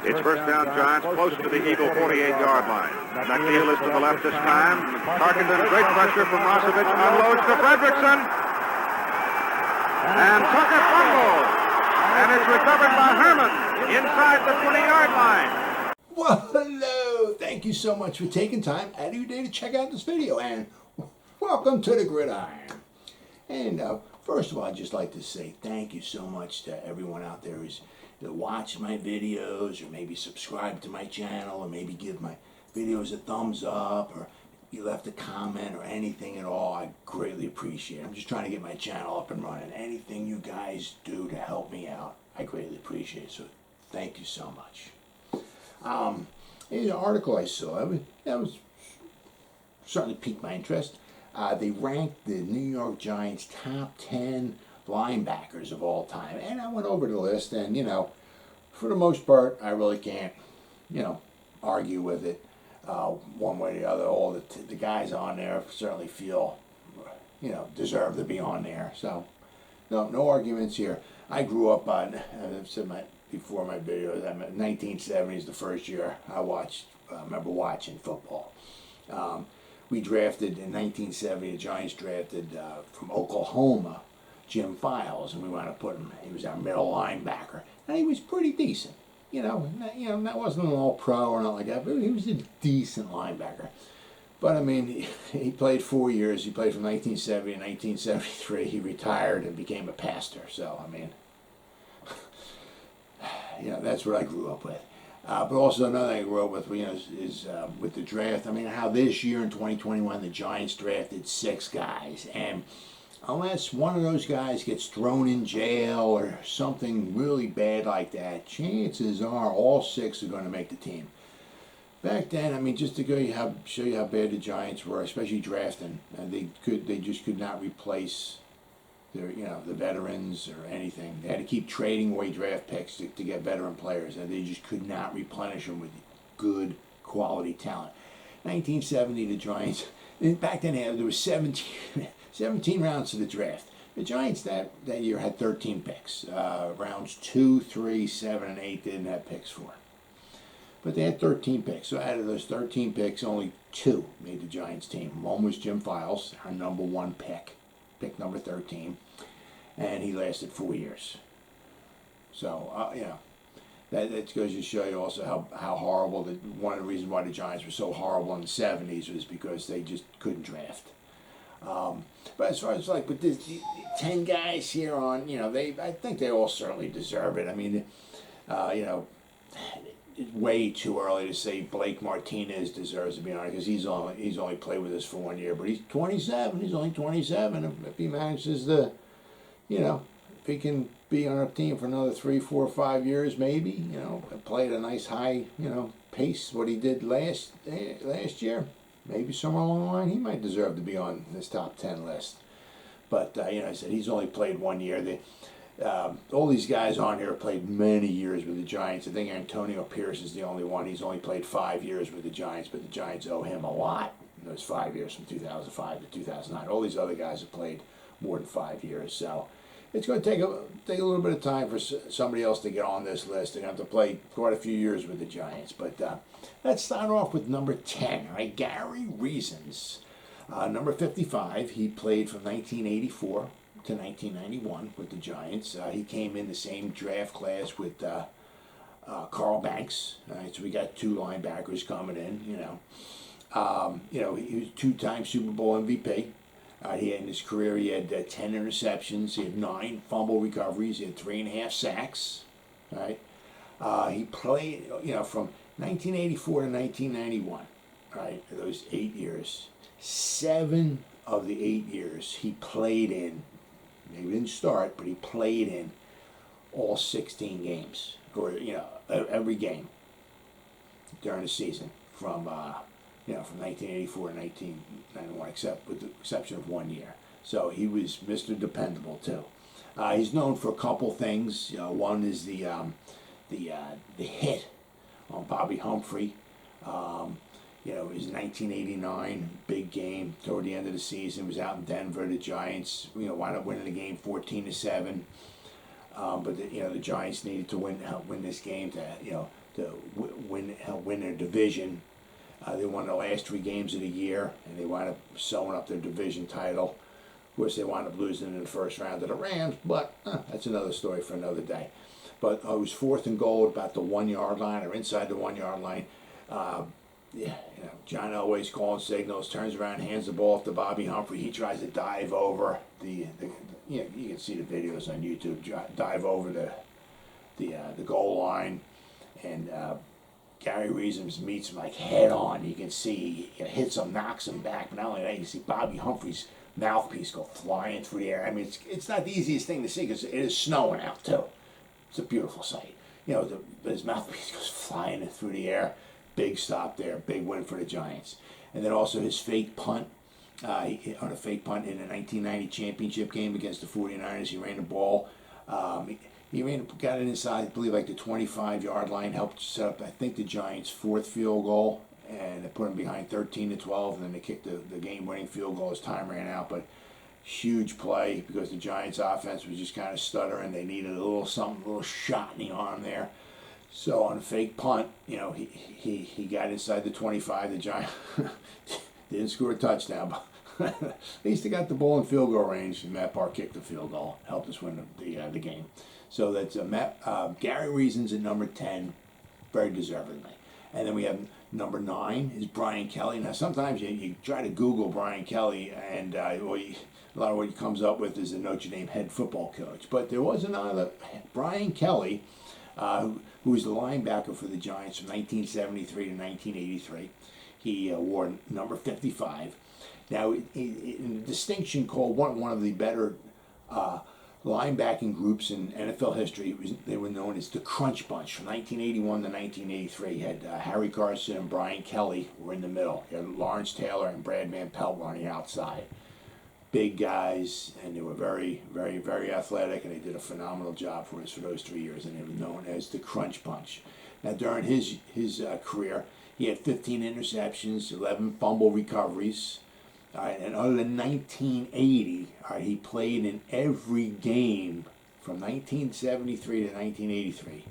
It's first down, Giants, close to the Eagle 48-yard line. McNeil is to the left this time. Tarkenton, great pressure from Rosevich, unloads to Fredrickson. And Tucker fumbles. And it's recovered by Herman inside the 20-yard line. Well, hello. Thank you so much for taking time out of your day to check out this video. And welcome to the Gridiron. And first of all, I'd just like to say thank you so much to everyone out there who's that watch my videos, or maybe subscribe to my channel, or maybe give my videos a thumbs up, or you left a comment or anything at all. I greatly appreciate it. I'm just trying to get my channel up and running. Anything you guys do to help me out, I greatly appreciate it. So thank you so much. Here's an article I saw. That was certainly piqued my interest. They ranked the New York Giants top 10 linebackers of all time, and I went over the list, and for the most part I really can't argue with it one way or the other. All the guys on there certainly feel deserve to be on there, so no arguments here. I grew up on, I've said before my videos, I'm in 1970s, the first year I remember watching football. We drafted in 1970, the Giants drafted from Oklahoma Jim Files, and we wound up putting him. He was our middle linebacker, and he was pretty decent. That wasn't an all-pro or nothing like that, but he was a decent linebacker. But I mean, he played 4 years. He played from 1970 to 1973. He retired and became a pastor. So I mean, that's what I grew up with. But also another thing I grew up with, is with the draft. I mean, how this year in 2021 the Giants drafted 6 guys, and unless one of those guys gets thrown in jail or something really bad like that, chances are all 6 are going to make the team. Back then, I mean, just to show you how bad the Giants were, especially drafting, they just could not replace their the veterans or anything. They had to keep trading away draft picks to get veteran players, and they just could not replenish them with good quality talent. 1970, the Giants, back then there was 17 rounds to the draft. The Giants that year had 13 picks. Rounds 2, 3, 7, and 8 didn't have picks for. But they had 13 picks. So out of those 13 picks, only 2 made the Giants team. One was Jim Files, our number 1 pick number 13, and he lasted 4 years. So, that goes to show you also how horrible, one of the reasons why the Giants were so horrible in the 70s was because they just couldn't draft. But as far as with the 10 guys here on, I think they all certainly deserve it. I mean, it's way too early to say Blake Martinez deserves to be on it, because he's only played with us for 1 year, but he's 27. He's only 27. If he manages to, if he can be on our team for another 3, 4, 5 years, maybe, play at a nice high, pace, what he did last year. Maybe somewhere along the line he might deserve to be on this top 10 list. But, I said he's only played 1 year. All these guys on here played many years with the Giants. I think Antonio Pierce is the only one. He's only played 5 years with the Giants, but the Giants owe him a lot in those 5 years from 2005 to 2009. All these other guys have played more than 5 years. So it's going to take a little bit of time for somebody else to get on this list. They're going to have to play quite a few years with the Giants. But let's start off with number 10, all right? Gary Reasons. Number 55, he played from 1984 to 1991 with the Giants. He came in the same draft class with Carl Banks. All right, so we got 2 linebackers coming in. He was 2-time Super Bowl MVP. In his career, he had 10 interceptions. He had 9 fumble recoveries. He had 3.5 sacks. Right? He played, from 1984 to 1991. Right, those 8 years. 7 of the 8 years he played in. Maybe didn't start, but he played in all 16 games, or every game during the season from 1984 to 1991, with the exception of 1 year. So he was Mr. Dependable too. He's known for a couple things. One is the hit on Bobby Humphrey. It was 1989, big game toward the end of the season. It was out in Denver. The Giants, wound up winning the game 14-7. But the Giants needed to win this game to win their division. They won the last 3 games of the year, and they wound up sewing up their division title. Of course, they wound up losing in the first round to the Rams, but that's another story for another day. But it was 4th and goal about the 1-yard line or inside the 1-yard line. John Elway's calling signals, turns around, hands the ball off to Bobby Humphrey. He tries to dive over you can see the videos on YouTube. Dive over the goal line, and Gary Reasons meets him like head on. You can see he hits him, knocks him back. But not only that, you see Bobby Humphrey's mouthpiece go flying through the air. I mean, it's not the easiest thing to see because it is snowing out too. It's a beautiful sight. His mouthpiece goes flying through the air. Big stop there, big win for the Giants. And then also his fake punt, on a fake punt in the 1990 championship game against the 49ers. He ran the ball. Got it inside, I believe, like the 25-yard line, helped set up, I think, the Giants' 4th field goal, and they put them behind 13-12, and then they kicked the game-winning field goal as time ran out. But huge play because the Giants' offense was just kind of stuttering. They needed a little shot in the arm there. So on a fake punt, he got inside the 25. The Giants didn't score a touchdown, but at least they got the ball in field goal range, and Matt Park kicked the field goal, helped us win the game. So that's Gary Reasons at number 10, very deservingly. And then we have number 9 is Brian Kelly. Now sometimes you try to Google Brian Kelly, and a lot of what he comes up with is a Notre Dame head football coach. But there was another, Brian Kelly, who was the linebacker for the Giants from 1973 to 1983. He wore number 55. Now, in a distinction called one of the better linebacking groups in NFL history, they were known as the Crunch Bunch. From 1981 to 1983, you had Harry Carson and Brian Kelly were in the middle. You had Lawrence Taylor and Brad Van Pelt were on the outside. Big guys, and they were very, very, very athletic, and they did a phenomenal job for us for those 3 years, and they were known as the Crunch Bunch. Now, during his career, he had 15 interceptions, 11 fumble recoveries. All right, and other than 1980, he played in every game from 1973 to 1983,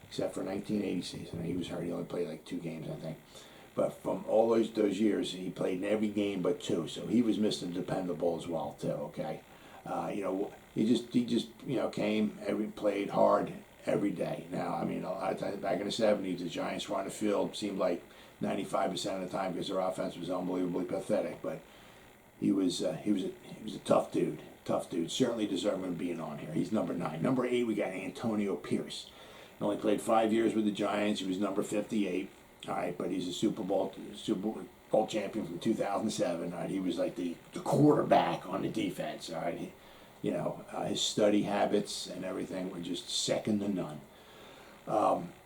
except for 1980 season. He was hurt. He only played like 2 games, I think. But from all those years, he played in every game but 2. So he was Mr. Dependable as well too. Okay, he just came and played hard every day. Now, I mean, a lot of times back in the 70s, the Giants were on the field seemed like 95% of the time because their offense was unbelievably pathetic. But he was a tough dude. Tough dude. Certainly deserving of being on here. He's number 9. Number 8, we got Antonio Pierce. He only played 5 years with the Giants. He was number 58. All right, but he's a Super Bowl champion from 2007. All right, he was like the quarterback on the defense. All right, his study habits and everything were just second to none.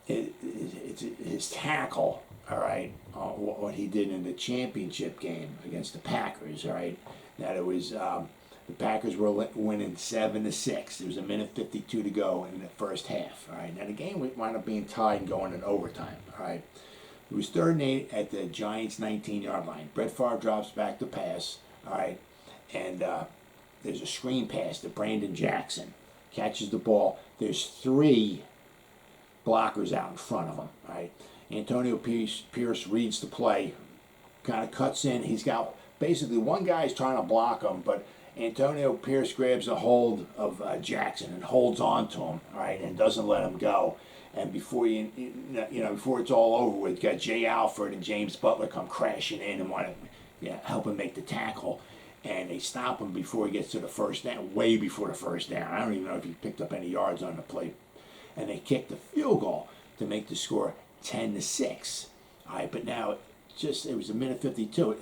His tackle, all right, what he did in the championship game against the Packers. All right, that it was the Packers were winning 7-6. There was 1:52 to go in the first half. All right, now the game wound up being tied and going in overtime. All right. It was 3rd and 8 at the Giants' 19-yard line. Brett Favre drops back to pass, all right, and there's a screen pass to Brandon Jackson. Catches the ball. There's 3 blockers out in front of him, all right. Antonio Pierce reads the play, kind of cuts in. He's got basically one guy's trying to block him, but Antonio Pierce grabs a hold of Jackson and holds on to him, all right, and doesn't let him go. And before before it's all over with, got Jay Alford and James Butler come crashing in and want to help him make the tackle, and they stop him before he gets to the first down, way before the first down. I don't even know if he picked up any yards on the play, and they kicked the field goal to make the score 10-6. All right, but now it was 1:52.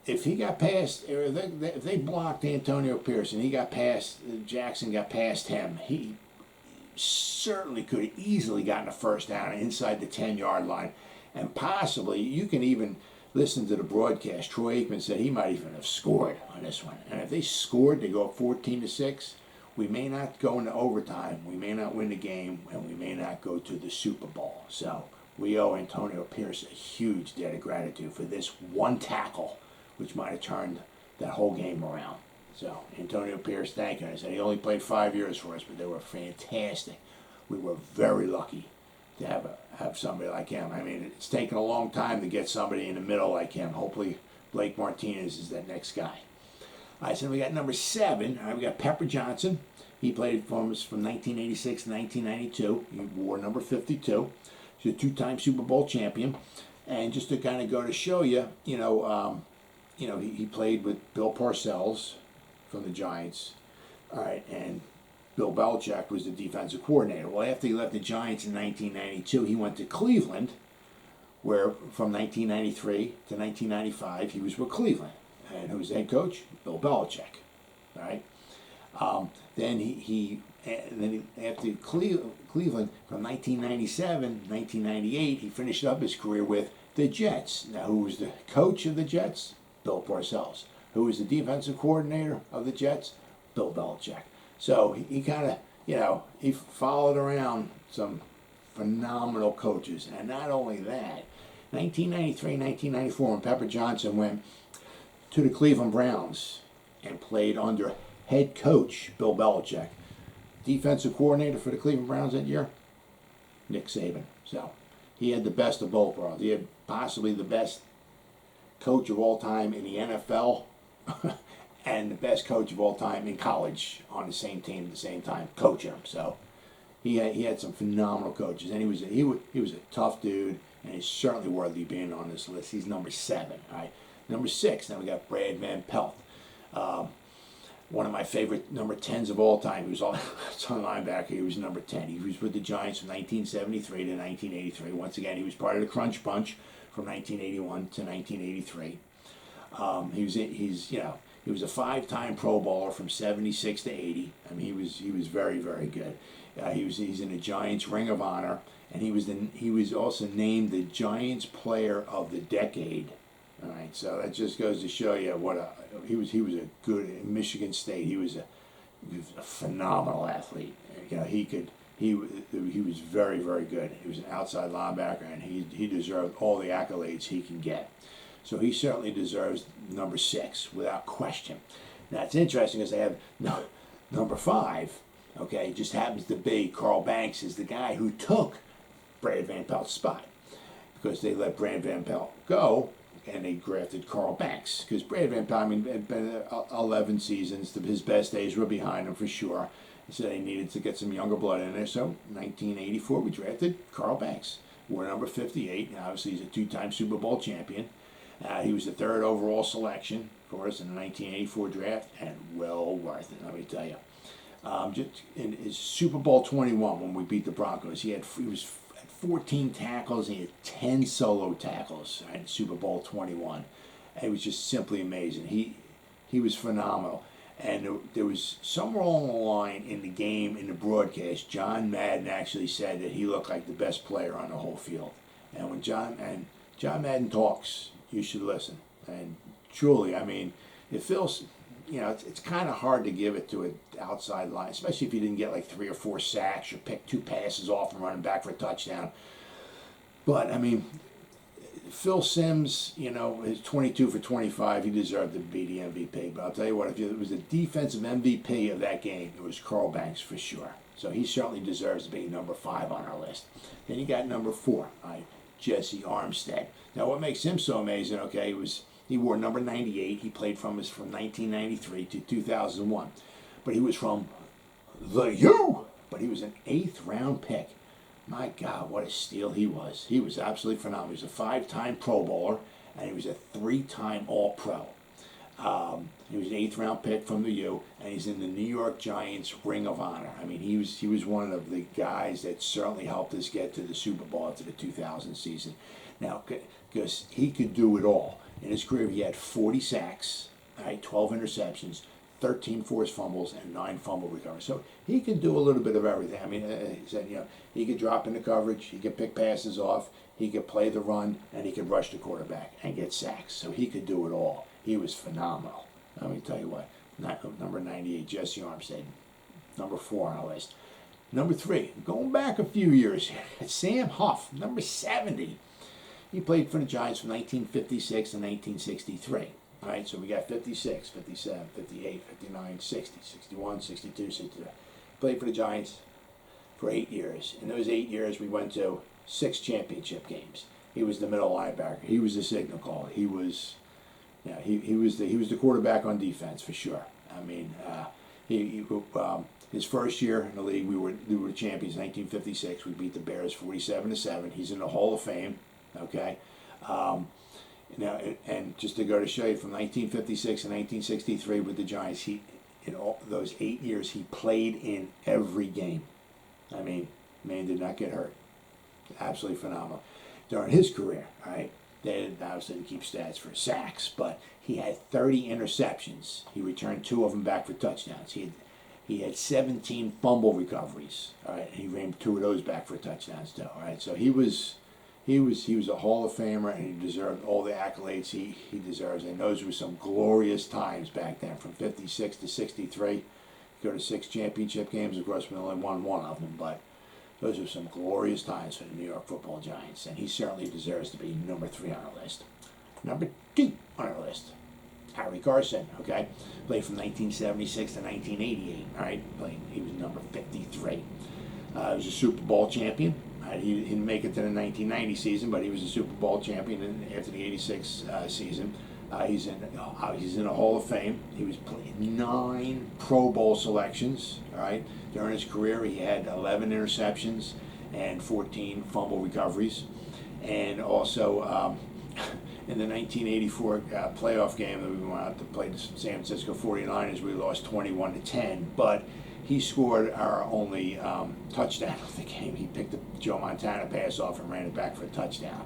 If he got past, if they blocked Antonio Pierce and he got past Jackson, got past him, he certainly could have easily gotten a first down inside the 10-yard line, and possibly you can even listen to the broadcast. Troy Aikman said he might even have scored on this one, and if they scored, they go up 14-6. We may not go into overtime, we may not win the game, and we may not go to the Super Bowl. So we owe Antonio Pierce a huge debt of gratitude for this one tackle, which might have turned that whole game around. So, Antonio Pierce, thank you. I said he only played 5 years for us, but they were fantastic. We were very lucky to have have somebody like him. I mean, it's taken a long time to get somebody in the middle like him. Hopefully, Blake Martinez is that next guy. All right, so we got number 7. All right, we got Pepper Johnson. He played for us from 1986 to 1992. He wore number 52. He's a 2-time Super Bowl champion. And just to kind of go to show you, he played with Bill Parcells from the Giants. All right, and Bill Belichick was the defensive coordinator. Well, after he left the Giants in 1992, he went to Cleveland, where from 1993 to 1995, he was with Cleveland. And who was the head coach? Bill Belichick. All right. Then after Cleveland, from 1997, 1998, he finished up his career with the Jets. Now, who was the coach of the Jets? Bill Parcells. Who was the defensive coordinator of the Jets? Bill Belichick. So he kind of, he followed around some phenomenal coaches. And not only that, 1993, 1994, when Pepper Johnson went to the Cleveland Browns and played under head coach Bill Belichick. Defensive coordinator for the Cleveland Browns that year, Nick Saban. So he had the best of both worlds. He had possibly the best coach of all time in the NFL and the best coach of all time in college on the same team at the same time, coaching him. So he had some phenomenal coaches, and he was a tough dude, and he's certainly worthy of being on this list. He's number 7. All right. Number 6, now we got Brad Van Pelt. One of my favorite number 10s of all time. He was on linebacker. He was number 10. He was with the Giants from 1973 to 1983. Once again, he was part of the Crunch Bunch from 1981 to 1983. He was a 5-time Pro Bowler from 76 to 80. I mean, he was very, very good. He's in the Giants Ring of Honor, and he was also named the Giants Player of the Decade. All right, so that just goes to show you he was a good in Michigan State. He was a phenomenal athlete. He was very, very good. He was an outside linebacker, and he deserved all the accolades he can get. So he certainly deserves number 6 without question. Now it's interesting because they have number 5. Okay, just happens to be Carl Banks is the guy who took Brad Van Pelt's spot because they let Brad Van Pelt go. And they drafted Carl Banks because Brad Van Pelt, had been 11 seasons. His best days were behind him for sure. So they needed to get some younger blood in there. So 1984, we drafted Carl Banks. Wore number 58. Now, obviously, he's a 2-time Super Bowl champion. He was the 3rd overall selection for us in the 1984 draft, and well worth it, let me tell you. Just in his Super Bowl 21, when we beat the Broncos, he was 14 tackles, and he had 10 solo tackles in Super Bowl 21. And it was just simply amazing. He was phenomenal. And there was somewhere along the line in the game, in the broadcast, John Madden actually said that he looked like the best player on the whole field. And when John Madden talks, you should listen. And truly, I mean, it feels, it's kind of hard to give it to an outside line, especially if you didn't get like 3 or 4 sacks or pick 2 passes off and running back for a touchdown. But, I mean, Phil Simms, his 22 for 25, he deserved to be the MVP. But I'll tell you what, if it was the defensive MVP of that game, it was Carl Banks for sure. So he certainly deserves to be number 5 on our list. Then you got number 4, Jesse Armstead. Now, what makes him so amazing, he wore number 98. He played from 1993 to 2001. But he was from the U. But he was an 8th round pick. My God, what a steal he was. He was absolutely phenomenal. He was a 5-time Pro Bowler, and he was a 3-time All-Pro. He was an 8th round pick from the U, and he's in the New York Giants Ring of Honor. I mean, he was one of the guys that certainly helped us get to the Super Bowl after the 2000 season. Now, because he could do it all. In his career, he had 40 sacks, 12 interceptions, 13 forced fumbles, and 9 fumble recoveries. So he could do a little bit of everything. I mean, he said, he could drop into coverage, he could pick passes off, he could play the run, and he could rush the quarterback and get sacks. So he could do it all. He was phenomenal. Let me tell you what, number 98, Jesse Armstead. Number 4 on our list. Number 3, going back a few years, Sam Huff, number 70. He played for the Giants from 1956 to 1963. All right, so we got 56, 57, 58, 59, 60, 61, 62, 63. Played for the Giants for 8 years. In those 8 years, we went to 6 championship games. He was the middle linebacker. He was the signal caller. He was, he was the quarterback on defense for sure. I mean, his first year in the league, we were the champions in 1956. We beat the Bears 47-7. He's in the Hall of Fame. Okay. Now, and just to go to show you, from 1956 and 1963 with the Giants, in all those 8 years, he played in every game. I mean, man did not get hurt. Absolutely phenomenal. During his career, all right, they obviously didn't keep stats for sacks, but he had 30 interceptions. He returned 2 of them back for touchdowns. He had 17 fumble recoveries. All right, and he ran 2 of those back for touchdowns too. All right, so he was a Hall of Famer, and he deserved all the accolades he deserves. And those were some glorious times back then, from 56 to 63. Go to 6 championship games. Of course, we only won 1 of them, but those are some glorious times for the New York Football Giants, and he certainly deserves to be number 3 on our list. Number 2 on our list, Harry Carson. Okay, played from 1976 to 1988. All right, he was number 53. He was a Super Bowl champion. He didn't make it to the 1990 season, but he was a Super Bowl champion after the 86 season. He's in the Hall of Fame. He was playing 9 Pro Bowl selections. All right, during his career, he had 11 interceptions and 14 fumble recoveries, and also in the 1984 playoff game that we went out to play the San Francisco 49ers, we lost 21-10. But he scored our only touchdown of the game. He picked the Joe Montana pass off and ran it back for a touchdown.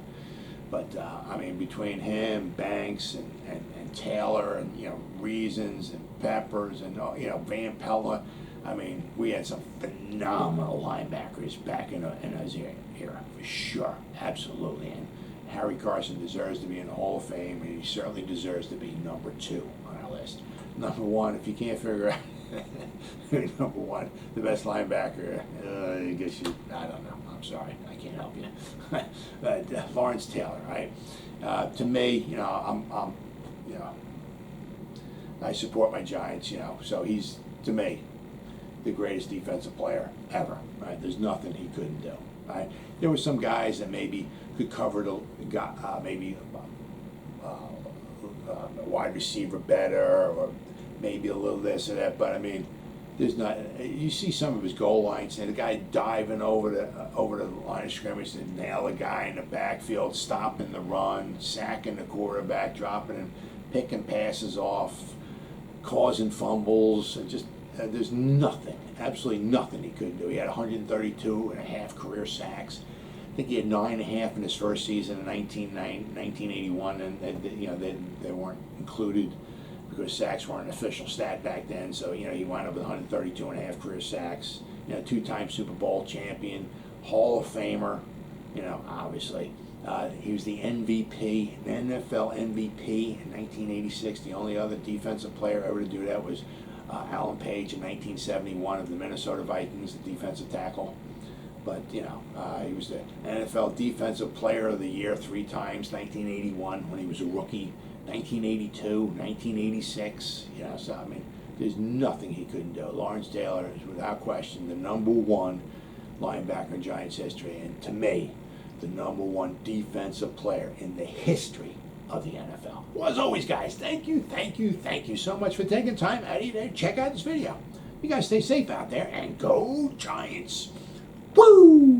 But I mean, between him, Banks, and Taylor, and Reasons, and Peppers, and Van Pella, I mean, we had some phenomenal linebackers back in those era, for sure, absolutely. And Harry Carson deserves to be in the Hall of Fame, and he certainly deserves to be number 2 on our list. Number 1, if you can't figure out number 1, the best linebacker, I guess I don't know. I'm sorry, I can't help you. But Lawrence Taylor, right? To me, I support my Giants, so he's, to me, the greatest defensive player ever, right? There's nothing he couldn't do, right? There were some guys that maybe could cover maybe a wide receiver better, or maybe a little this or that, but I mean, there's not. You see some of his goal lines, and the guy diving over the line of scrimmage to nail a guy in the backfield, stopping the run, sacking the quarterback, dropping him, picking passes off, causing fumbles, and just there's nothing, absolutely nothing he couldn't do. He had 132.5 career sacks. I think he had 9.5 in his first season in 1981, and they weren't included because sacks weren't an official stat back then. So he wound up with 132.5 career sacks. 2-time Super Bowl champion, Hall of Famer. Obviously, he was the MVP, an NFL MVP in 1986. The only other defensive player ever to do that was Alan Page in 1971 of the Minnesota Vikings, the defensive tackle. But he was the NFL Defensive Player of the Year 3 times: 1981 when he was a rookie, 1982, 1986. So I mean, there's nothing he couldn't do. Lawrence Taylor is without question the number 1 linebacker in Giants history, and to me, the number 1 defensive player in the history of the NFL. Well, as always, guys, thank you so much for taking time out of your day to check out this video. You guys stay safe out there, and go Giants! Woo!